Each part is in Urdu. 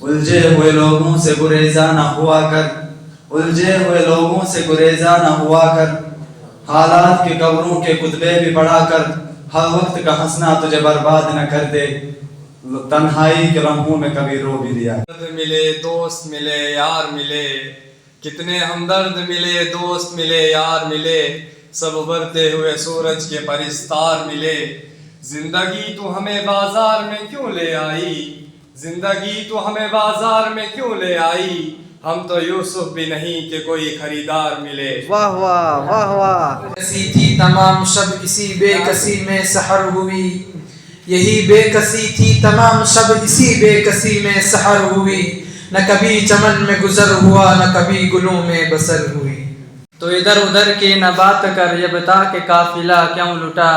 الجھے ہوئے لوگوں سے گریزاں نہ ہوا کر، الجھے ہوئے لوگوں سے گریزاں نہ ہوا کر، حالات کے قبروں کے کتبے بھی پڑھا کر، ہر وقت کا ہنسنا تجھے برباد نہ کر دے، تنہائی کے لمحوں میں کبھی رو بھی دیا۔ ملے دوست ملے یار ملے، کتنے ہمدرد ملے دوست ملے یار ملے، سب ابھرتے ہوئے سورج کے پرستار ملے۔ زندگی تو ہمیں بازار میں کیوں لے آئی، زندگی تو ہمیں بازار میں کیوں لے آئی، ہم تو یوسف بھی نہیں کہ کوئی خریدار ملے۔ واہ واہ واہ واہ۔ کسی تھی تمام شب اسی بے کسی میں سحر ہوئی، یہی بے کسی تھی تمام شب اسی بے کسی میں سحر ہوئی، نہ کبھی چمن میں گزر ہوا نہ کبھی گلوں میں بسر ہوئی۔ تو ادھر ادھر کی نہ بات کر یہ بتا کہ قافلہ کیوں لٹا،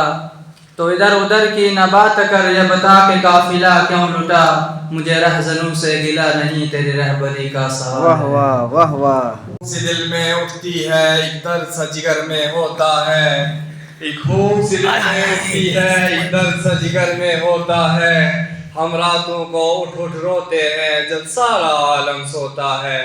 تو ادھر ادھر کی نہ بات کر یہ بتا کہ قافلہ کیوں لٹا، مجھے رہزنوں سے گلہ نہیں تیری رہبری کا سوال۔ واہ واہ واہ واہ۔ سی دل میں اٹھتی ہے ایک درد سا جگر میں ہوتا ہے، ایک خوف سی دل میں اٹھتی ہے ایک درد سا جگر میں ہوتا ہے، ہم راتوں کو اٹھ اٹھ روتے ہیں جب سارا عالم سوتا ہے۔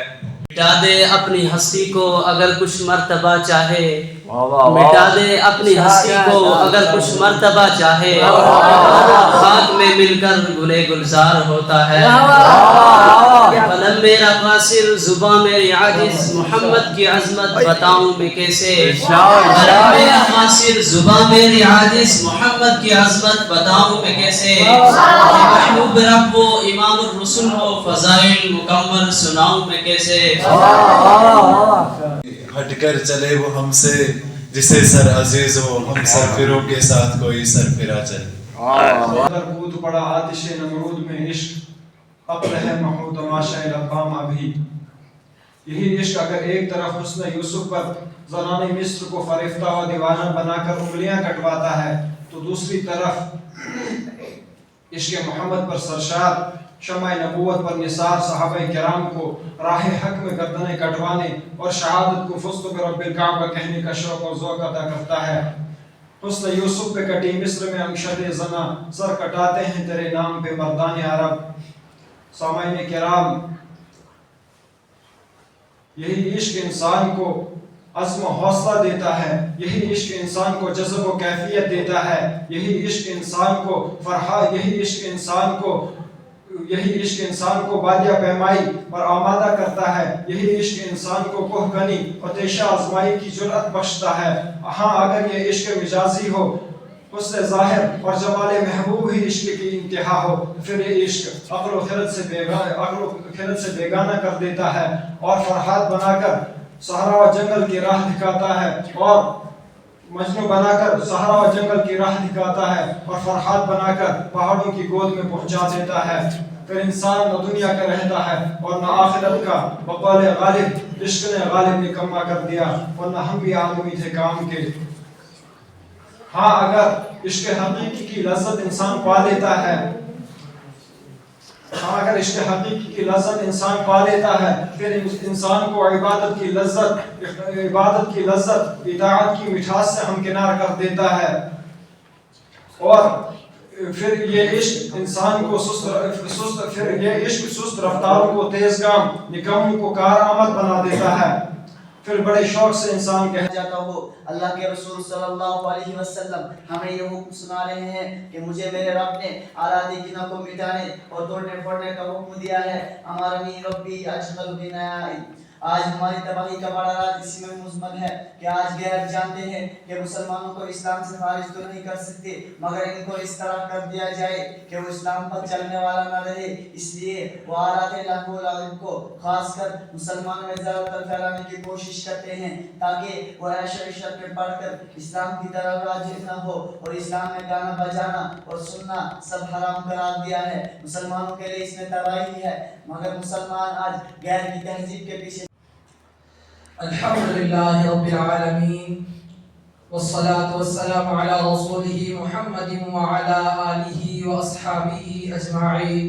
مٹا دے اپنی ہستی کو اگر کچھ مرتبہ چاہے، مٹا دے اپنی ہستی کو اگر کچھ مرتبہ چاہے، خاک میں مل کر گلے گلزار ہوتا ہے۔ قلم میرا قاصر زباں میری عاجز، محمد کی عظمت بتاؤں میں کیسے، قلم میرا قاصر زباں میری عاجز، محمد کی عظمت بتاؤں میں کیسے، محبوب رب و امام الرسل ہو فضائل مکمل سناؤں میں کیسے۔ ہٹ کر چلے وہ ہم سے جسے سر عزیز ہو، ہم سرفروں کے ساتھ کوئی سرفرا چلے۔ اگر کود پڑا آتش نمرود میں عشق، اب ہے محو تماشا لبام ابھی۔ یہی عشق اگر ایک طرف حسن یوسف پر زنان مصر کو فریفتہ و دیوانہ بنا کر انگلیاں کٹواتا ہے، تو دوسری طرف عشق محمد پر سرشار شمع نبوت پر نثار صحابہ کرام کو راہ حق میں گردنیں کٹوانے اور شہادت کو فزت برب الکعبہ کہنے کا شوق و ذوق عطا کرتا ہے۔ حسن یوسف پہ کٹی مصر میں انشد زنا، سر کٹاتے ہیں تیرے نام پہ مردان عرب۔ سامعین کرام، یہی عشق انسان کو عزم و حوصلہ دیتا ہے، یہی عشق انسان کو جذب و کیفیت دیتا ہے، یہی عشق انسان کو فرحت، یہی عشق انسان کو بادیہ پیمائی پر آمادہ کرتا ہے، یہی عشق انسان کو کوہ کنی اور تیشہ آزمائی کی جرأت بخشتا ہے۔ ہاں اگر یہ عشق مجازی ہو، حسن ظاہر اور جمال محبوب ہی عشق کی انتہا ہو، پھر یہ عشق عقل و خرد سے بیگانہ کر دیتا ہے اور فرحات بنا کر صحرا و جنگل کی راہ دکھاتا ہے، اور مجنوں بنا کر صحرا و جنگل کی راہ دکھاتا ہے اور فرحات بنا کر پہاڑوں کی گود میں پہنچا دیتا ہے۔ پھر انسان نہ دنیا کا رہتا ہے اور نہ آخرت کا، بقول غالب عشق نے غالب نکما کر دیا، ورنہ ہم بھی آدمی تھے کام کے۔ ہاں اگر عشق حقیقی کی لذت انسان پا لیتا ہے، پھر انسان کو عبادت کی لذت اطاعت کی مٹھاس سے ہمکنار کر دیتا ہے، اور پھر یہ عشق انسان کو سست رفتاروں کو تیز گام، نکموں کو کارآمد بنا دیتا ہے۔ پھر بڑے شوق سے انسان کہہ جاتا ہو، اللہ کے رسول صلی اللہ علیہ وسلم ہمیں یہ حکم سنا رہے ہیں کہ مجھے میرے رب نے اعراضی گناہ کو مٹانے اور توڑنے پھوڑنے کا حکم دیا ہے۔ امرنی ربی اجمل بنائی۔ آج ہماری تباہی کا بڑا راز اسی میں مضمن ہے کہ آج غیر جانتے ہیں کہ مسلمانوں کو اسلام سے خارج تو نہیں کر سکتے، مگر ان کو اس طرح کر دیا جائے کہ وہ اسلام پر چلنے والا نہ رہے، اس لیے وہ آرات لہو العظم کو خاص کر مسلمانوں میں زیادہ پھیلانے کی کوشش کرتے ہیں، تاکہ وہ عیش و عشرت میں پڑھ کر اسلام کی طرح راجع نہ ہو، اور اسلام میں گانا بجانا اور سننا سب حرام قرار دیا ہے۔ مسلمانوں کے لیے اس میں تباہی ہے، مگر مسلمان آج غیر کی تہذیب کے پیچھے۔ الحمدللہ رب العالمین، والصلاة والسلام علی رسولہ محمد وعلی آلہ واصحابہ اجمعین،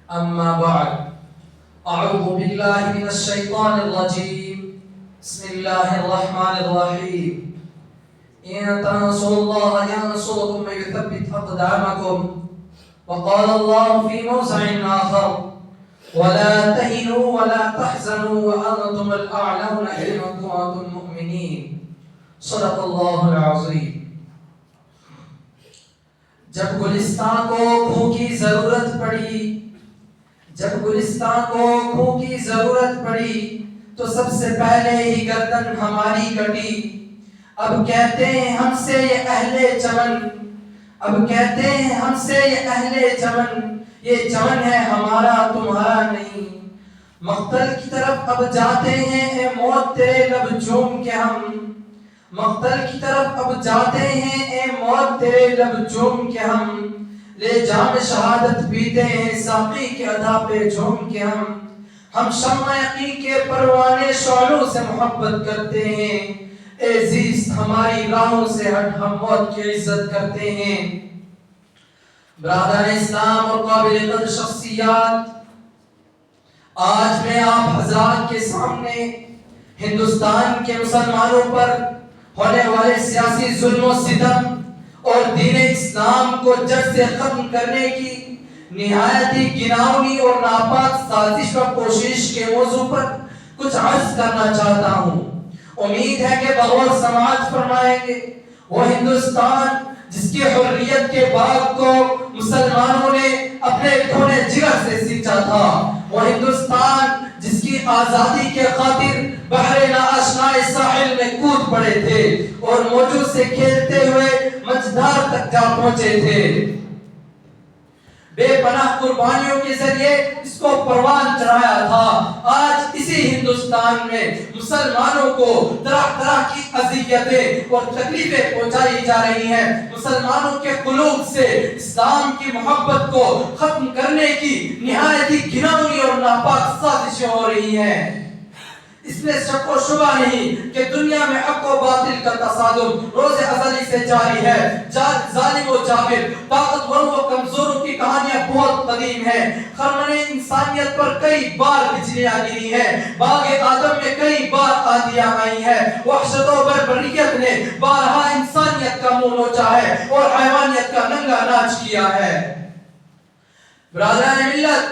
اما بعد، اعوذ باللہ من الشیطان الرجیم، بسم اللہ الرحمن الرحیم، ان تنصروا اللہ ینصرکم ویثبت اقدامکم وقال الله في موضع آخر ولا تهنوا ولا تحزنوا وأنتم الأعلون إن كنتم مؤمنين صدق الله العظيم. جب گلستان کو خون کی ضرورت پڑی تو سب سے پہلے ہی گردن ہماری کٹی. اب کہتے ہیں ہم سے یہ اہل چمن یہ چمن ہے ہمارا تمہارا نہیں. مقتل کی طرف اب جاتے ہیں اے موت تیرے لب چوم کے ہم لے جام شہادت پیتے ہیں ساقی کے ادا پہ جھوم کے ہم شمع یقین کے پروانے شعلوں سے محبت کرتے ہیں. اے زیست ہماری راہوں سے ہٹ ہم موت کی عزت کرتے ہیں. برادران اسلام اور قابل قدر شخصیات، آج میں آپ حضرات کے سامنے ہندوستان کے مسلمانوں پر ہونے والے سیاسی ظلم و ستم اور دین اسلام کو جڑ سے ختم کرنے کی نہایت ہی گھناؤنی اور ناپاک سازش و کوشش کے موضوع پر کچھ عرض کرنا چاہتا ہوں. امید ہے کہ بغور سماعت فرمائیں گے. وہ ہندوستان جس کی حریت کے باغ کو مسلمانوں نے اپنے خون جگر سے سینچا تھا، وہ ہندوستان جس کی آزادی کے خاطر بحر ناآشنائے ساحل میں کود پڑے تھے اور موجوں سے کھیلتے ہوئے مجدار تک جا پہنچے تھے. بے پناہ قربانیوں کے ذریعے اس کو پروان چڑھایا تھا. آج اسی ہندوستان میں مسلمانوں کو طرح طرح کی اذیتیں اور تکلیفیں پہنچائی جا رہی ہیں. مسلمانوں کے قلوب سے اسلام کی محبت کو ختم کرنے کی نہایت ہی گھناؤنی اور ناپاک سازشیں ہو رہی ہیں. اس میں شک و شبہ نہیں کہ دنیا میں حق و باطل کا تصادم روز ازلی سے جاری ہے. ظالم و جابر، طاقتوروں و کمزوروں کی کہانیاں بہت قدیم ہیں. خرمن انسانیت پر کئی بار بجلیاں گری ہیں. باغ آدم میں کئی بار آندیاں آئی ہیں. وحشت و بربریت نے بارہا انسانیت کا منہ نوچا ہے اور حیوانیت کا ننگا ناچ کیا ہے. برادران ملت،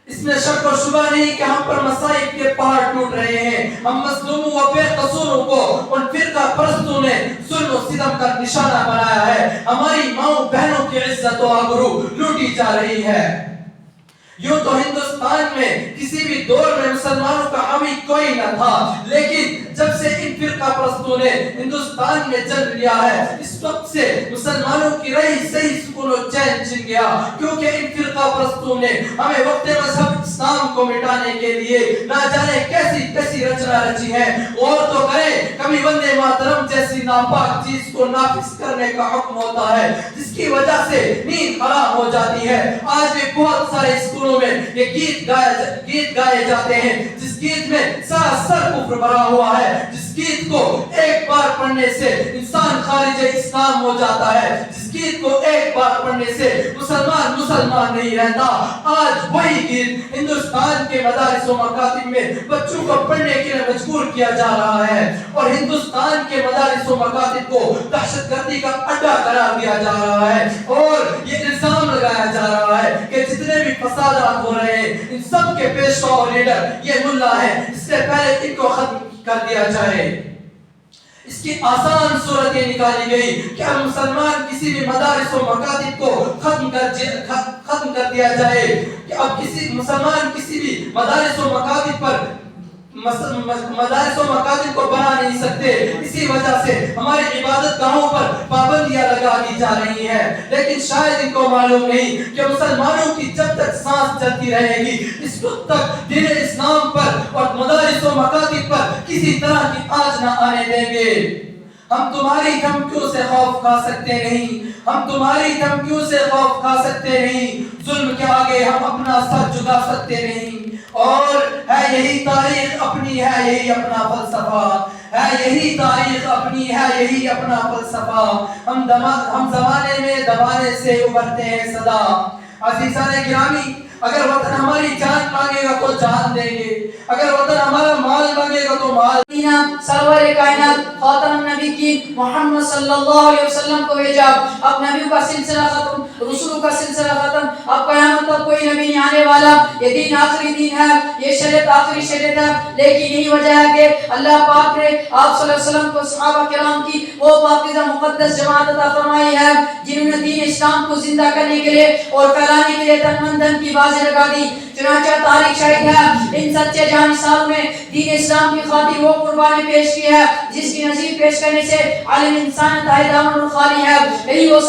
اس میں شک و شبہ نہیں کہ ہم پر مصائب کے پہاڑ ٹوٹ رہے ہیں. ہم مظلوموں و بے قصوروں کو ان فرقہ پرستوں نے ظلم و ستم کا نشانہ بنایا ہے. ہماری ماؤں بہنوں کی عزت و آبرو لوٹی جا رہی ہے. یوں تو ہندوستان میں کسی بھی دور میں مسلمانوں کا حامی کوئی نہ تھا، لیکن جب سے ان فرقہ پرستوں نے ہندوستان میں جنم لیا ہے اس وقت سے مسلمانوں کی رہی صحیح سکون و چین چھن گیا. کیونکہ ان فرقہ پرستوں نے ہمیں وقت مذہب اسلام کو مٹانے کے لیے نہ جانے کیسی کیسی رچنا رچی ہے. غور تو کریں، کبھی وندے ماترم جیسی ناپاک چیز کو نافذ کرنے کا حکم ہوتا ہے جس کی وجہ سے نیند حرام ہو جاتی ہے. آج بھی بہت سارے اسکولوں میں یہ گیت گائے جاتے ہیں جس گیت میں سراسر کفر بھرا ہوا ہے، جس گیت کو ایک بار پڑھنے سے انسان خارج اسلام ہو جاتا ہے، جس گیت کو ایک بار پڑھنے سے مسلمان نہیں رہتا. آج وہی گیت ہندوستان کے مدارس و مکاتب میں بچوں کو پڑھنے کے لیے مجبور کیا جا رہا ہے اور ہندوستان کے مدارس و مکاتب کو دہشت گردی کا اڈا قرار دیا جا رہا ہے اور یہ الزام لگایا جا رہا ہے کہ جتنے بھی فسادات ہو رہے ہیں ان سب کے پیشوا اور لیڈر یہ ملا ہے. اس سے پہلے ان کو ختم کر دیا جائے. اس کی آسان صورت یہ نکالی گئی کہ ہم مسلمان کسی بھی مدارس و مکاتب کو ختم کر دیا جائے کہ اب کسی مسلمان کسی بھی مدارس و مکاتب کو بنا نہیں سکتے. اسی وجہ سے ہماری عبادت گاہوں پر پابندیاں لگا دی جا رہی ہیں. لیکن شاید ان کو معلوم نہیں کہ مسلمانوں کی جب تک سانس چلتی رہے گی اس وقت تک دین اسلام پر اور مدارس و مکاتب پر کسی طرح کی آنچ نہ آنے دیں گے. ہم تمہاری دھمکیوں سے خوف کھا سکتے نہیں، ظلم کے آگے ہم اپنا سر جھکا سکتے نہیں. اور ہے یہی تاریخ اپنی، ہے یہی اپنا فلسفہ، ہم زمانے میں دبانے سے ابھرتے ہیں صدا. عزیزان گرامی، اگر وطن ہماری جان مانگے گا تو جان دیں گے، اگر وطن ہمارا مال مانگے گا تو مال. سرور کائنات خاتم النبی دین محمد صلی اللہ علیہ وسلم کو بھیجا. اب نبیوں کا سلسلہ ختم, رسولوں کا سلسلہ ختم, اب قیامت تک کوئی نبی نہیں آنے والا. یہ دین آخری دین ہے, یہ شریعت آخری شریعت ہے. لیکن یہی وجہ ہے کہ اللہ پاک نے آپ صلی اللہ علیہ وسلم کو صحابہ کرام کی وہ پاکیزہ مقدس جماعت عطا فرمائی ہے جنہوں نے دین اسلام کو زندہ کرنے کے لیے اور پھیلانے کے لیے تن من دھن کی بازی لگا دی. چنانچہ تاریخ شاہد ہے ان سچے جانشینوں نے دین اسلام کی خاطر وہ قربانی پیش کی ہے جس کی نظیر پیش کرنے سے عالم انسان تائید امن خالی ہے. یہی وہ